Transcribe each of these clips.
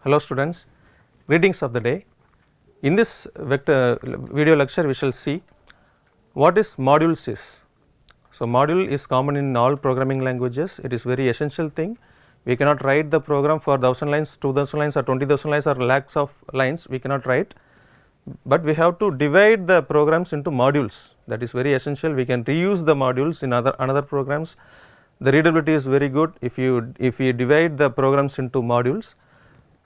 Hello students, greetings of the day. In this video lecture we shall see what is modules is. So module is common in all programming languages, it is very essential thing. We cannot write the program for 1000 lines, 2000 lines or 20,000 lines or lakhs of lines, we cannot write, but we have to divide the programs into modules. That is very essential. We can reuse the modules in another programs. The readability is very good if you divide the programs into modules.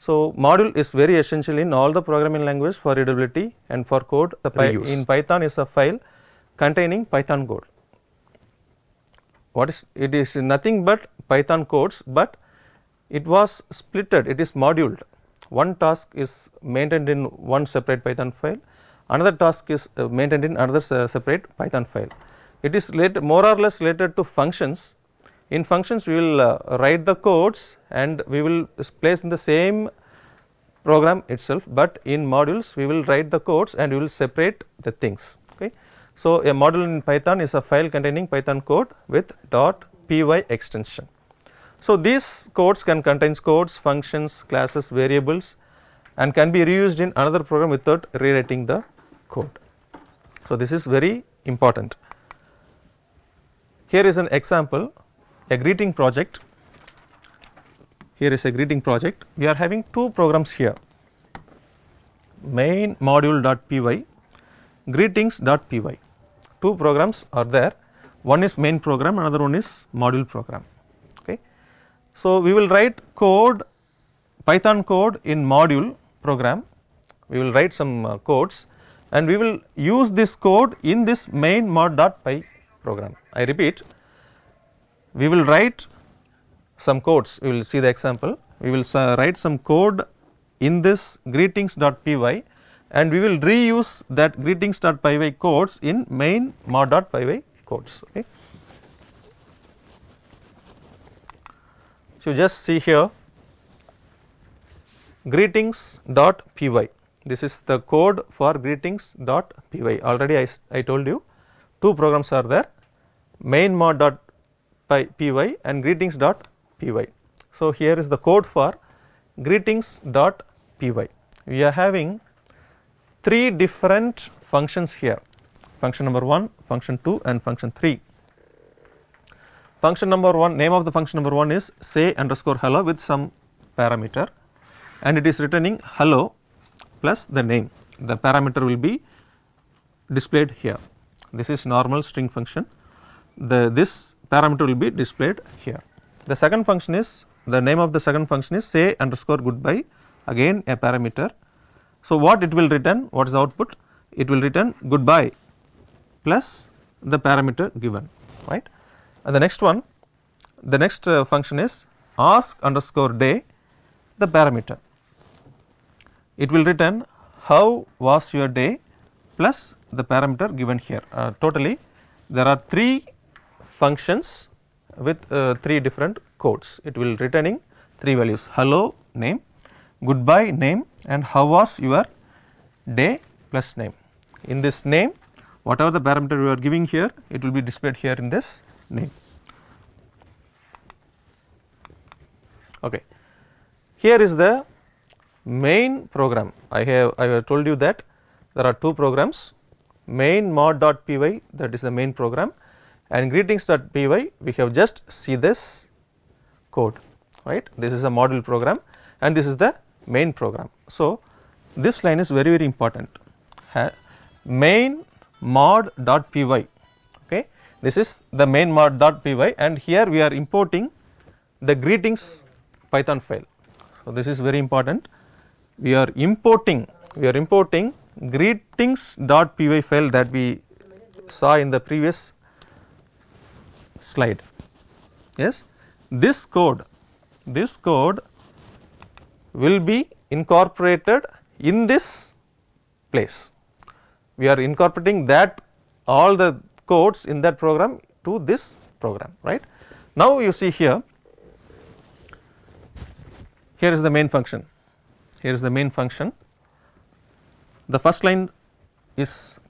So module is very essential in all the programming language for readability and for code. In Python is a file containing Python code. It is nothing but Python codes, but it was splitted, it is moduled. One task is maintained in one separate Python file, another task is maintained in another separate Python file. It is more or less related to functions. In functions we will write the codes and we will place in the same program itself, but in modules we will write the codes and we will separate the things. Okay. So a module in Python is a file containing Python code with .py extension. So these codes can contain codes, functions, classes, variables, and can be reused in another program without rewriting the code. So this is very important. Here is an example. A greeting project. Here is a greeting project. We are having two programs here, main module.py, greetings.py. Two programs are there. One is main program, another one is module program. Okay. So we will write code, Python code in module program. We will write some codes and we will use this code in this main mod.py program. I repeat, we will write some codes, we will see the example, we will write some code in this greetings.py and we will reuse that greetings.py codes in main mod.py codes. Okay. So just see here greetings.py, this is the code for greetings.py. Already I told you two programs are there, main mod.py and greetings.py. So here is the code for greetings.py. We are having three different functions here, function number 1, function 2 and function 3. Function number 1, name of the function number 1 is say underscore hello with some parameter and it is returning hello plus the name. The parameter will be displayed here. This is normal string function. This parameter will be displayed here. The second function is, the name of the second function is say underscore goodbye, again a parameter. So what it will return, what is the output? It will return goodbye plus the parameter given, right. And the next one, the next function is ask underscore day, the parameter. It will return how was your day plus the parameter given here. Totally there are three functions with three different codes. It will returning three values, hello name, goodbye name and how was your day plus name. In this name, whatever the parameter we are giving here, it will be displayed here in this name. Okay. Here is the main program. I have told you that there are two programs, main mod.py, that is the main program, and greetings.py we have just see this code, right. This is a module program and this is the main program. So this line is very important, main mod.py, okay. This is the main mod.py and here we are importing the greetings Python file. So this is very important. We are importing greetings.py file that we saw in the previous slide. Yes, this code will be incorporated in this place. We are incorporating that all the codes in that program to this program, right. Now you see here is the main function. Here is the main function. The first line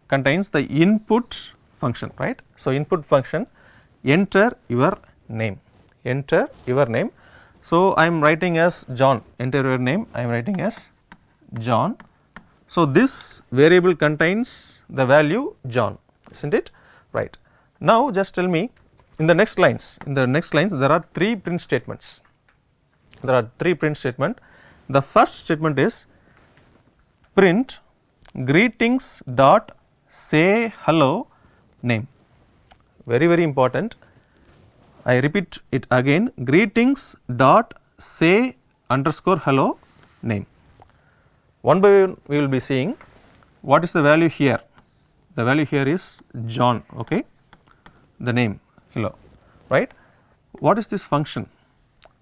contains the input function, right. So input function, enter your name, So, I am writing as John, enter your name, I am writing as John. So, this variable contains the value John, is not it, right. Now, just tell me in the next lines, there are 3 print statements, The first statement is print greetings dot say hello name, very important. I repeat it again, greetings dot say underscore hello name. One by one we will be seeing what is the value here. The value here is John, okay, the name hello, right. What is this function?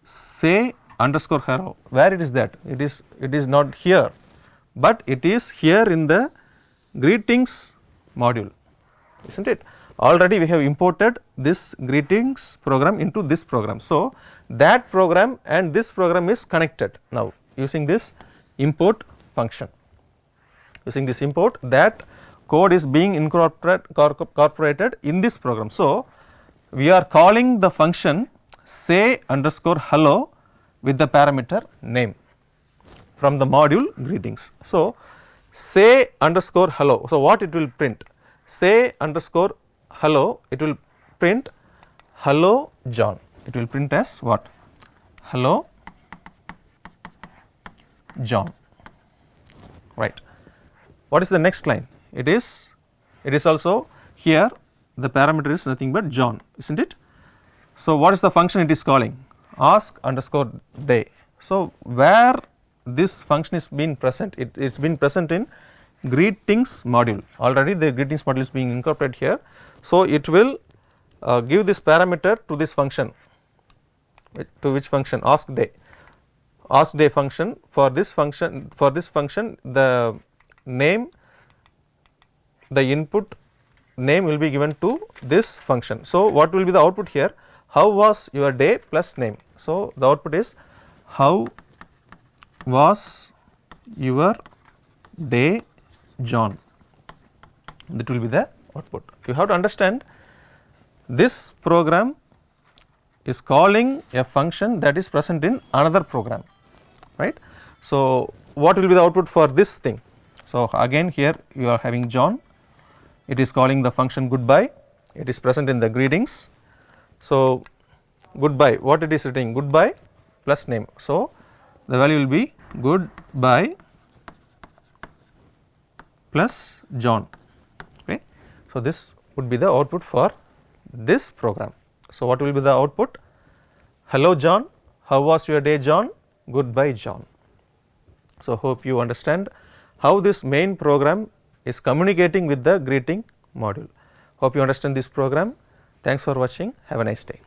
Say underscore hello, where it is that? It is not here, but it is here in the greetings module, isn't it? Already we have imported this greetings program into this program. So, that program and this program is connected now using this import function. Using this import, that code is being incorporated in this program. So, we are calling the function say underscore hello with the parameter name from the module greetings. So, say underscore hello. So, what it will print? Say underscore hello, it will print hello John. It will print as what? Hello John, right. What is the next line? It is also here the parameter is nothing but John, isn't it? So, what is the function it is calling? Ask underscore day. So, where this function is being present, it is been present in greetings module. Already the greetings module is being incorporated here. So, it will give this parameter to this function, to which function? Ask day function. For this function the name, the input name will be given to this function. So, what will be the output here? How was your day plus name. So, the output is how was your day John, that will be the output. You have to understand this program is calling a function that is present in another program, right. So, what will be the output for this thing? So, again here you are having John, it is calling the function goodbye, it is present in the greetings. So, goodbye, what it is writing? Goodbye plus name. So, the value will be goodbye plus John, okay. So, this would be the output for this program. So, what will be the output? Hello John, how was your day John? Goodbye John. So, hope you understand how this main program is communicating with the greeting module. Hope you understand this program. Thanks for watching. Have a nice day.